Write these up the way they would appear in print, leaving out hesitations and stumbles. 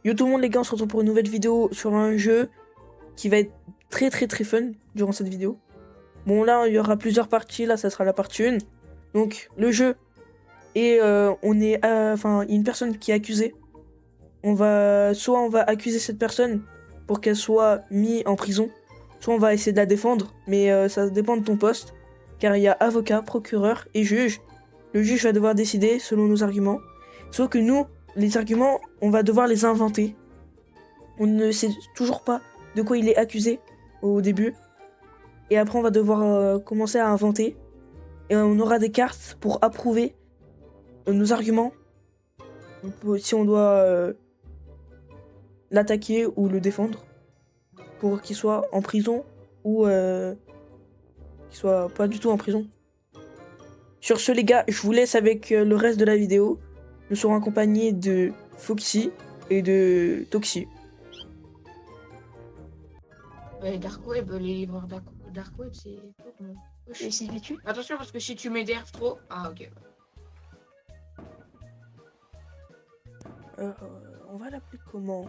Yo tout le monde les gars, on se retrouve pour une nouvelle vidéo sur un jeu qui va être très fun durant cette vidéo. Bon là il y aura plusieurs parties, là ça sera la partie 1. Donc le jeu et on est enfin il y a une personne qui est accusée. Soit on va accuser cette personne pour qu'elle soit mise en prison, soit on va essayer de la défendre, mais ça dépend de ton poste car il y a avocat, procureur et juge. Le juge va devoir décider selon nos arguments. Sauf que nous, les arguments, on va devoir les inventer. On ne sait toujours pas de quoi il est accusé au début. Et après, on va devoir commencer à inventer. Et on aura des cartes pour approuver nos arguments. Si on doit l'attaquer ou le défendre. Pour qu'il soit en prison ou qu'il soit pas du tout en prison. Sur ce, les gars, je vous laisse avec le reste de la vidéo. Nous serons accompagnés de Foxy et de Toxy. Dark Web, les livreurs Dark Web, c'est tout. Et c'est vêtu. Attention, parce que si tu m'énerves trop. Ah, ok. On va l'appeler comment?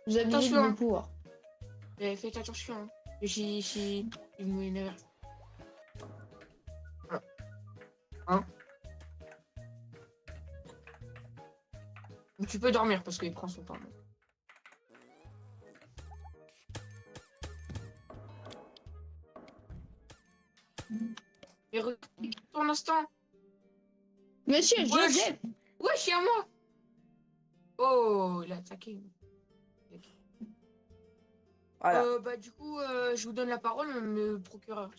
Vous abusez de Attention. vos pouvoirs. Faites attention. Hein. Si il m'énerve. Hein? Tu peux dormir parce qu'il prend son temps. Mais ton instant. Monsieur Ouais, Joseph. Ouais, c'est à moi. Oh, il a attaqué. Voilà. Bah du coup, je vous donne la parole, le procureur.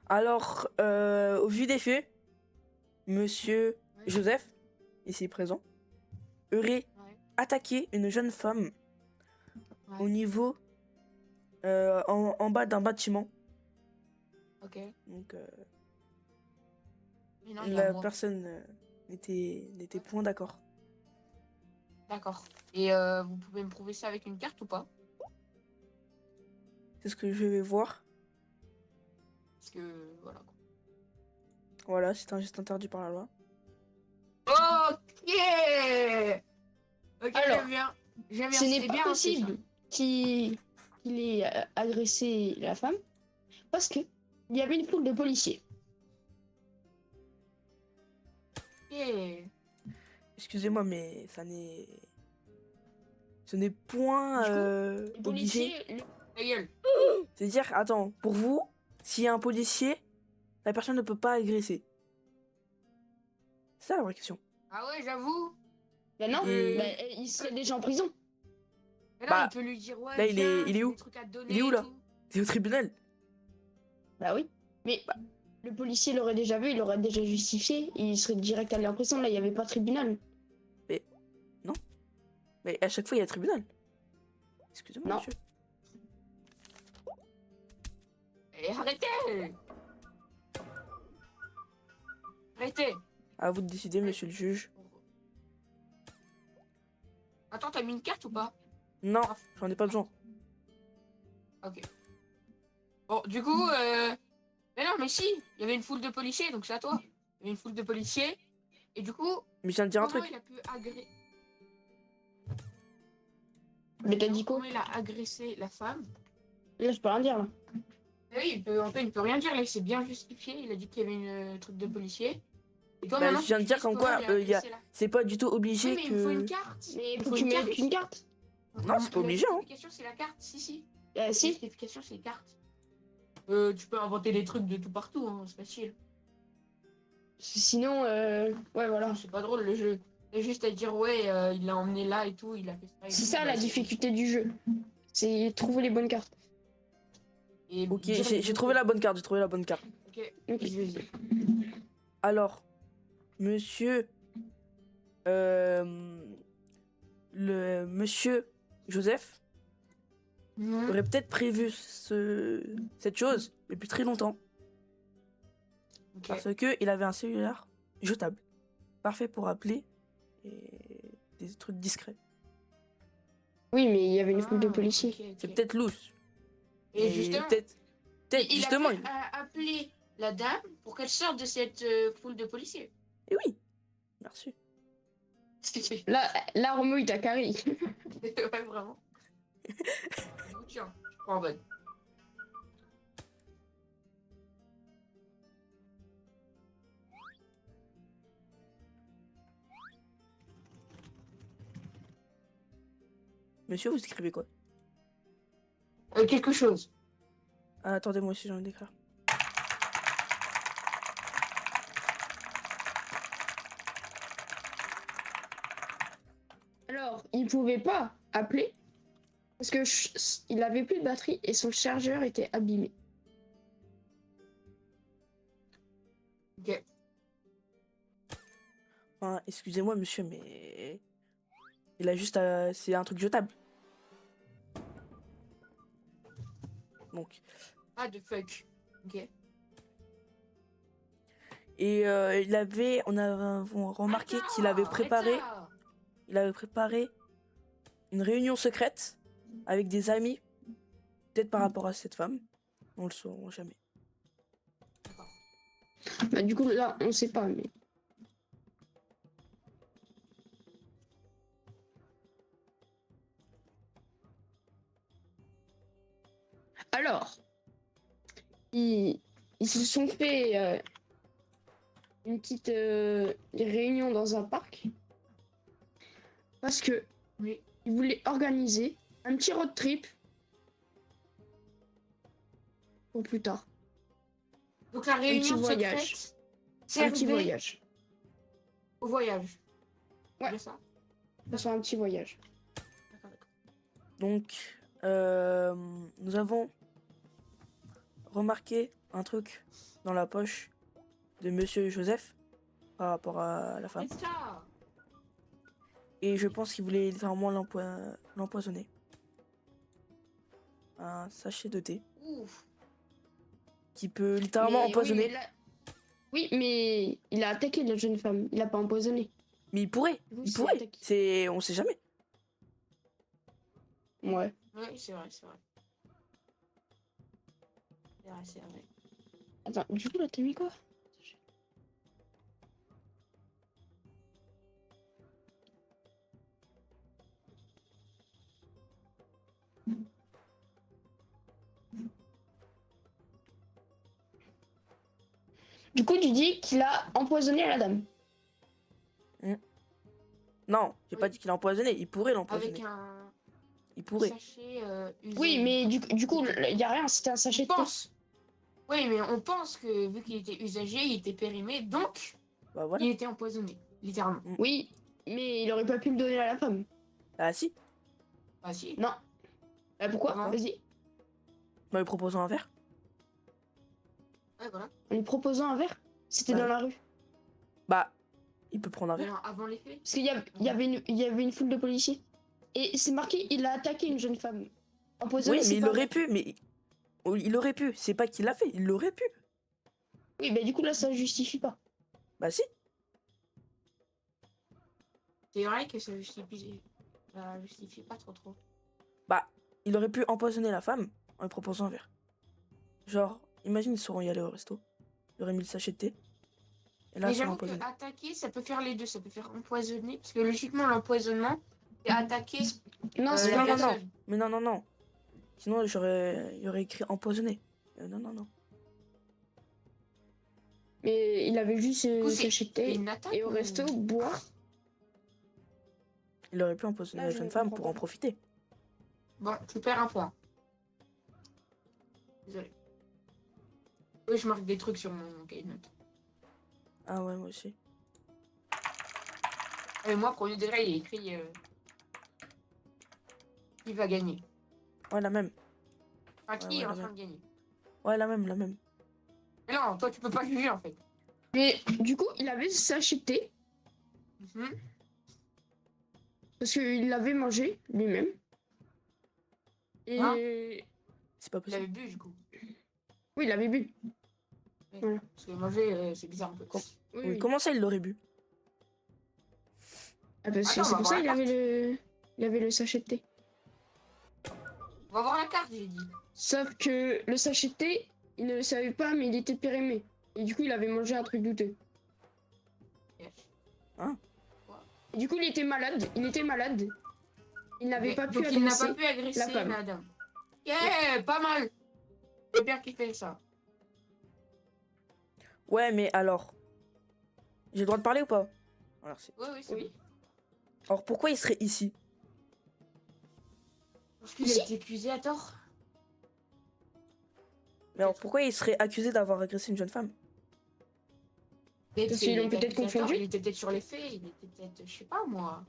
Alors, au vu des faits, monsieur Joseph, ici présent, aurait attaqué une jeune femme au niveau en bas d'un bâtiment. Ok. Donc, Mais non, il y a la moi. personne n'était point d'accord. D'accord. Et vous pouvez me prouver ça avec une carte ou pas? C'est ce que je vais voir. Parce que voilà. Voilà, c'est un geste interdit par la loi. Ok. Ok, Alors, j'aime bien. J'aime bien. ce n'est C'était pas bien, possible qu'il ait agressé la femme parce que il y avait une foule de policiers. ça. Ok. Excusez-moi, mais ce n'est point Du coup, les obligé. policiers, Ta gueule. C'est-à-dire, attends, pour vous, s'il y a un policier, la personne ne peut pas agresser. C'est ça la vraie question. Ah ouais, j'avoue. ben non, Et- ben, il serait déjà en prison. Mais Bah, là, il peut lui dire ouais, là, viens, il est j'ai où? des trucs à te donner Il est où et là? tout. C'est au tribunal. Bah oui. Mais le policier l'aurait déjà vu, il l'aurait déjà justifié, et il serait direct allé en prison. Là, il n'y avait pas de tribunal. Mais non. Mais à chaque fois, il y a tribunal. Excusez-moi, Non. monsieur. Et arrêtez. Arrêtez. À vous de décider, monsieur le juge. Attends, t'as mis une carte ou pas? Non, j'en ai pas besoin. Ok. Bon, du coup, mais non, mais si, il y avait une foule de policiers, donc c'est à toi. Il y avait une foule de policiers, et du coup, Mais je viens de dire un comment truc. il a pu agresser... Mais t'as dit quoi? Comment il a agressé la femme? Là, je peux rien dire, là. Oui, Antoine, il peut rien dire, là, il s'est bien justifié, il a dit qu'il y avait une truc de policier. Et toi, Bah, maintenant, je viens de tu dire dis comme comment quoi, il a agressé la... c'est pas du tout Oui, obligé mais il me faut une que. carte. Mais Il faut faut que tu une mettes carte. une carte. Non, c'est pas obligé, hein. La justification, c'est la carte, si. Si. La justification, c'est les cartes. Tu peux inventer des trucs de tout partout, hein, c'est facile. Sinon, ouais, voilà. C'est pas drôle le jeu. C'est juste à dire, ouais, il l'a emmené là et tout, il a fait ça. Et C'est tout, ça bah, la difficulté du jeu. C'est trouver les bonnes cartes. Et Ok, dire les j'ai bons trouvé trucs. la bonne carte, j'ai trouvé la bonne carte. Ok, Ok. vas-y. Alors, monsieur. Le monsieur Joseph aurait peut-être prévu cette chose depuis très longtemps. Ok. Parce que il avait un cellulaire jetable. Parfait pour appeler et des trucs discrets. Oui, mais il y avait une foule de Ah, policiers. ok. C'est peut-être louche. Et mais justement, peut-être. peut-être, Il justement. a appelé la dame pour qu'elle sorte de cette foule de policiers. Et oui, merci. Là, Romo, il t'a carré. Ouais, vraiment. Tiens, je prends en bonne. Monsieur, vous écrivez quoi? Quelque chose. Ah, attendez, moi aussi j'ai envie d'écrire. Alors, il pouvait pas appeler parce que il avait plus de batterie et son chargeur était abîmé. Ok. Enfin, excusez-moi, monsieur, mais il a juste, c'est un truc jetable. Donc, Ah, de fuck. Ok. et on a remarqué qu'il avait préparé, une réunion secrète avec des amis, peut-être par rapport à cette femme. On le saura jamais. Bah, du coup, là, on sait pas. Mais... Alors, ils se sont fait une petite réunion dans un parc parce que Oui. ils voulaient organiser un petit road trip pour plus tard. Donc la réunion petit voyage. secrète Un petit servait voyage. au voyage. Ouais. C'est ça. Ça soit un petit voyage. D'accord, d'accord. Donc, nous avons remarqué un truc dans la poche de Monsieur Joseph par rapport à la femme. C'est ça. Et je pense qu'il voulait littéralement l'empoisonner. Un sachet de thé Ouf. qui peut littéralement Mais empoisonner. Oui, mais il a attaqué la jeune femme. Il a pas empoisonné. Mais il pourrait. Oui, Il c'est pourrait. attaqué. On sait jamais. Ouais. Oui, c'est vrai, c'est vrai. C'est vrai, c'est vrai. Attends, du coup, là, t'as mis quoi? Du coup, tu dis qu'il a empoisonné la dame. Non, j'ai Oui. pas dit qu'il a empoisonné. Il pourrait l'empoisonner. Avec un Il pourrait. sachet usé. Oui, mais du coup, il y a rien. C'était un sachet On de thé. pense. Oui, mais on pense que vu qu'il était usagé, il était périmé, donc Bah voilà. il était empoisonné, littéralement. Oui, mais il aurait pas pu le donner à la femme. Ah si. Ah si. Non. Bah, pourquoi? Comment? Vas-y. En lui proposant un verre. Ouais, voilà. En lui proposant un verre. C'était Bah dans oui. la rue. Bah, il peut prendre un Mais verre. non, avant les faits. Parce qu'il y avait une foule de policiers. Et c'est marqué, il a attaqué une jeune femme. Empoisonné, Oui, mais c'est il pas aurait vrai. pu. Mais il aurait pu. C'est pas qu'il l'a fait. Il l'aurait pu. Oui, bah du coup, là, ça justifie pas. Bah si. C'est vrai que ça justifie pas trop. Bah, il aurait pu empoisonner la femme en lui proposant un verre. Genre, imagine, ils sauront y aller au resto. Il aurait mis le sachet de thé. Et là, Mais ça j'avoue que l'empoisonne. attaquer, ça peut faire les deux. Ça peut faire empoisonner, parce que logiquement, l'empoisonnement, c'est attaquer Non, c'est la pas non, non, non. personne. Mais non, non, non. Sinon, il y aurait écrit empoisonné. Non, non, non. Mais il avait juste Du coup, ce sachet de c'est thé. une attaque Et au ou- resto, boire. Il aurait pu empoisonner Là, la je jeune ne femme comprends pour pas. en profiter. Bon, tu perds un point. Désolé. Oui, je marque des trucs sur mon cahier de notes. Ah ouais, moi aussi. Et moi, premier degré, il est écrit qui va gagner. Ouais, la même. Enfin, qui ouais, est en la train même. de gagner. Ouais, la même, la même. Mais non, toi, tu peux pas juger en fait. Mais du coup, il avait ce sachet de thé. Mhm. Parce qu'il l'avait mangé lui-même. Et. Hein C'est pas Tu l'avais possible. bu du coup. Oui, il l'avait bu. Ouais. Voilà. Parce que manger, c'est bizarre un peu. Com- Oui, Oui, oui. comment ça, il l'aurait bu? Ah, parce que Attends, on c'est va pour voir ça la qu'il avait il avait le sachet de thé. On va voir la carte, j'ai dit. Sauf que le sachet de thé, il ne le savait pas, mais il était périmé. Et du coup, il avait mangé un truc douteux. Hein? Et du coup, il était malade. Il était malade. Il n'avait Ok, pas pu donc il n'a pas agresser pu agresser la femme. la dame. Yeah, pas mal. J'ai bien kiffé ça. Ouais, mais alors, j'ai le droit de parler ou pas? Alors, Oui, oui, c'est Oui. bon. alors pourquoi il serait ici? Parce qu'il a été accusé à tort. Mais alors pourquoi il serait accusé d'avoir agressé une jeune femme? Peut-être Parce qu'il qu'ils l'ont était peut-être accusé à tort, confondu. il était peut-être sur les faits, il était peut-être, je sais pas moi.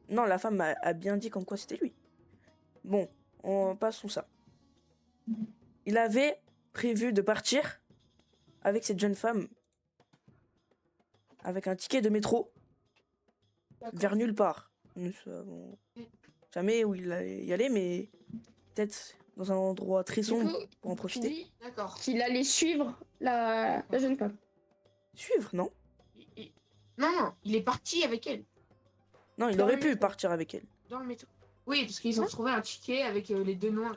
Non, la femme a bien dit comme quoi c'était lui. Bon, on passons ça. Il avait prévu de partir avec cette jeune femme avec un ticket de métro vers nulle part. Nous savons jamais où il allait y aller, mais peut-être dans un endroit très Du sombre coup, pour en tu profiter. dis D'accord. qu'il allait suivre la jeune femme. Suivre, non? Non, non, il est parti avec elle, Non, il Dans aurait le pu métro. partir avec elle. dans le métro. Oui, parce qu'ils ont trouvé un ticket avec les deux noms,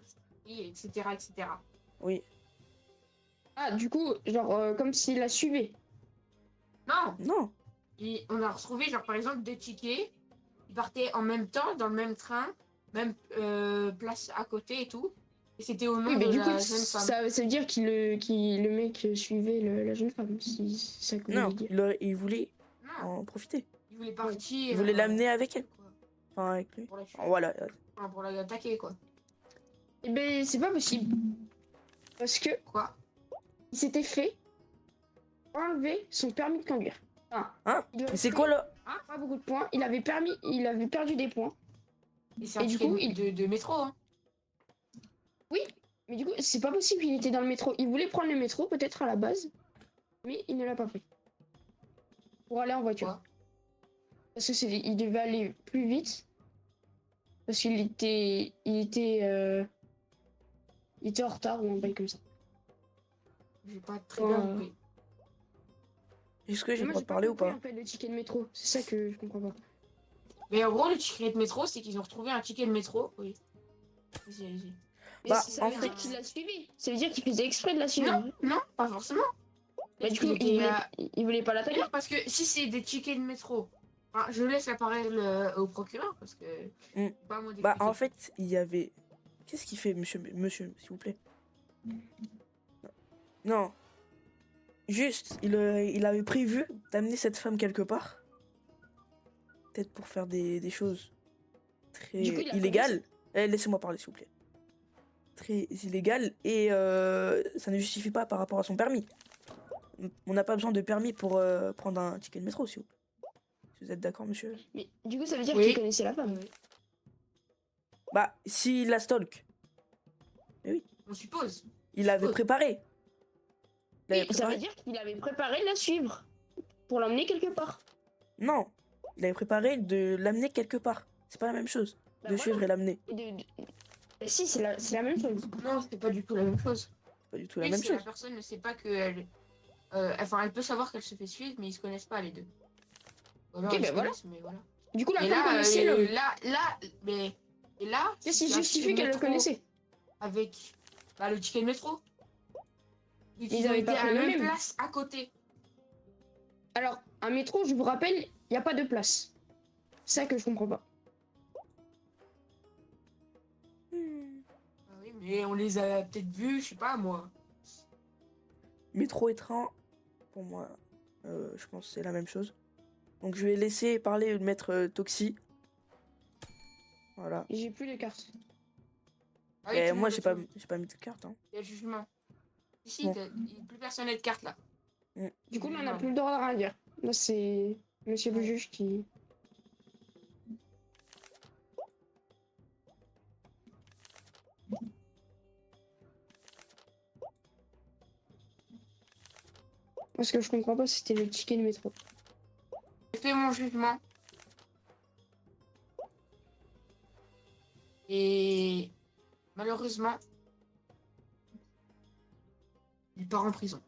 etc., etc. Oui. Ah, du coup, genre, comme s'il la suivait. Non, Non. on a retrouvé, genre, par exemple, deux tickets. Ils partaient en même temps, dans le même train, même place à côté et tout. Et c'était au nom Oui, mais de du coup, la jeune femme. ça veut dire le mec suivait la jeune femme, si c'est ça que vous Non, voulez dire. il voulait Non, en profiter. il voulait partir. Il voulait l'amener avec elle. quoi, Enfin, avec lui. pour la tuer. Voilà. Enfin, pour l'attaquer, quoi. Eh ben, c'est pas possible. Parce que Quoi? il s'était fait enlever son permis de conduire. Enfin, Hein? il aurait Mais c'est fait quoi là? pas beaucoup de points. Il avait perdu des points. Et c'est un Et du ticket coup, de métro, hein. Oui, mais du coup, c'est pas possible. Il était dans le métro. Il voulait prendre le métro, peut-être à la base, mais il ne l'a pas pris. Pour aller en voiture. Quoi? Parce que il devait aller plus vite. Parce il était en retard ou un bail comme ça. J'ai pas très bien Ouais. compris. Est-ce que j'ai Mais le moi, droit j'ai de pas parler ou compris pas? en fait le ticket de métro. C'est ça que je comprends pas. Mais en gros, le ticket de métro, c'est qu'ils ont retrouvé un ticket de métro. Oui. Vas-y, allez-y. Mais Bah, ça en veut fait- dire qu'il l'a suivi. Ça veut dire qu'il faisait exprès de la suivre. Non, non, pas forcément. Bah, du Parce coup, qu'il était, il voulait pas l'attaquer. non, parce que si c'est des tickets de métro, enfin, je laisse la parole au procureur parce que Mm. c'est pas à moi Bah, d'expliquer. en fait, il y avait. Qu'est-ce qu'il fait, monsieur, s'il vous plaît? Non. Juste, il avait prévu d'amener cette femme quelque part. Peut-être pour faire des choses très Du coup, il la illégales. Laissez-moi parler, s'il vous plaît. Très illégales. Et ça ne justifie pas par rapport à son permis. On n'a pas besoin de permis pour prendre un ticket de métro, s'il vous plaît. Si vous êtes d'accord, monsieur? Mais du coup, ça veut dire Oui. qu'il connaissait la femme. Bah, s'il la stalk, On suppose. il l'avait préparé. Il l'avait Oui, ça veut préparé. dire qu'il avait préparé de la suivre. Pour l'emmener quelque part. Non, il avait préparé de l'amener quelque part. C'est pas la même chose. Bah De voilà. suivre et l'amener. Bah si, c'est la même chose. Non, c'est pas du tout la même chose. C'est pas du tout la Oui, même c'est la chose. personne ne sait pas qu'elle. Enfin, elle peut savoir qu'elle se fait suivre, mais ils se connaissent pas les deux. Ou alors, Ok, ils bah se voilà. connaissent, mais voilà. Du coup, la Et femme là, connaissait l'homme. mais. Et là. Qu'est-ce si qui c'est un justifie ticket de qu'elle le métro connaissait? Avec bah, le ticket de métro. Et Ils qu'ils ont avaient été pas à pris la le même même. place à côté. Alors, un métro, je vous rappelle, il n'y a pas de place. C'est ça que je comprends pas. Ah oui, mais on les a peut-être vus, je sais pas moi. Métro et train, pour moi, je pense que c'est la même chose. Donc je vais laisser parler le maître Toxi. Voilà. J'ai plus les cartes. Ah oui, Et tout le moi, monde j'ai a pas, tout. j'ai pas mis de carte. Hein. Il y a le jugement. Ici, Bon. plus personne n'a de carte là. Du coup, là, on n'a Non. plus le droit de rien dire. Là, c'est monsieur le Ouais. juge qui... Moi, ce que je comprends pas, c'était le ticket de métro. J'ai fait mon jugement. Et malheureusement, il part en prison.